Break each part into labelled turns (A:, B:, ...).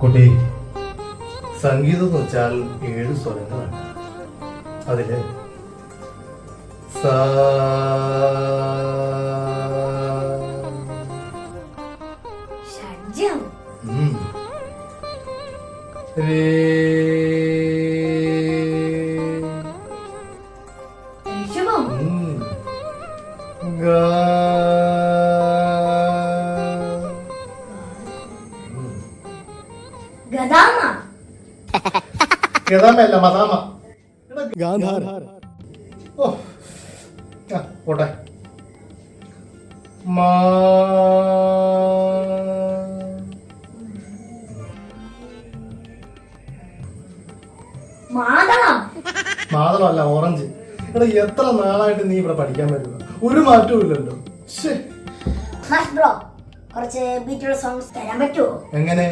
A: കുട്ടി, സംഗീതം എന്ന് വെച്ചാൽ 7 സ്വരങ്ങളാണ്. അതില് സാ,
B: ഷഡ്ജം,
A: രേ,
B: ഋഷഭം,
A: ഗാ,
B: ഗദാമ,
A: ഗദാമയല്ല മദാമ,
C: ഗാന്ധാര.
A: ഓ പോട്ടെ. മാ,
B: മാതളം,
A: മാതളമല്ല ഓറഞ്ച്. എടാ എത്ര നാളായിട്ട് നീ ഇവിടെ പഠിക്കാൻ പറ്റുന്നു, ഒരു മാറ്റവും ഇല്ലല്ലോ. ശ്ശേ.
B: മാഷ് ബ്രോ കുറച്ച് ബീറ്റുള്ള സോങ്സ് തരാൻ പറ്റുമോ?
A: എങ്ങനെ?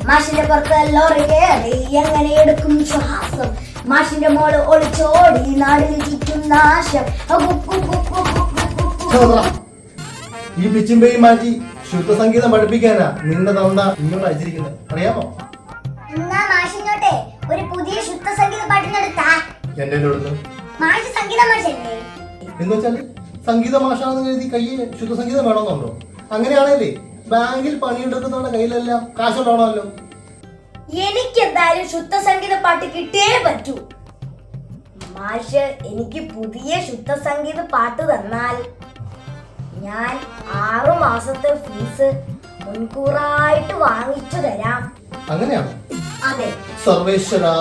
B: മാഷിന്റെ പുറത്ത് ലോറി കയറി എങ്ങനെ എടുക്കും ശ്വാസം, മാഷിന്റെ മോള് ഒളിച്ചോടി നാടിന് ചുറ്റും നാശം.
A: ഈ പിച്ചിമ്പയും മാറ്റി ശുദ്ധ സംഗീതം പഠിപ്പിക്കാനാ നിന്റെ തന്ത ഇങ്ങോട്ട് അയച്ചിരിക്കുന്നത്, അറിയാമോ?
B: എന്നാ മാഷിങ്ങോട്ടെ ഒരു പുതിയ ശുദ്ധ സംഗീത പാട്ടിനെടുത്താ.
A: എന്റെ ഇവിടുന്ന്
B: മാഷ് സംഗീത മാഷല്ലേ?
A: എന്ന് വെച്ചാല് സംഗീത മാഷാണെന്ന് കരുതി കയ്യിൽ ശുദ്ധ സംഗീതം വേണമെന്നുണ്ടോ? അങ്ങനെയാണല്ലേ ബാങ്കിൽ പണിയെടുക്കുന്നവരുടെ കയ്യിലെല്ലാം കാശുണ്ടാവണമല്ലോ.
B: എനിക്ക് എന്തായാലും ശുദ്ധ സംഗീത പാട്ട് കിട്ടിയേ പറ്റൂ. മാഷ് എനിക്ക് പുതിയ ശുദ്ധ സംഗീത പാട്ട് തന്നാൽ ഞാൻ 6 മാസത്തെ ഫീസ് മുൻകൂറായിട്ട് വാങ്ങിച്ചു തരാം.
A: അങ്ങനെയാണ്?
B: അതെ.
A: സർവേശ്വരാ.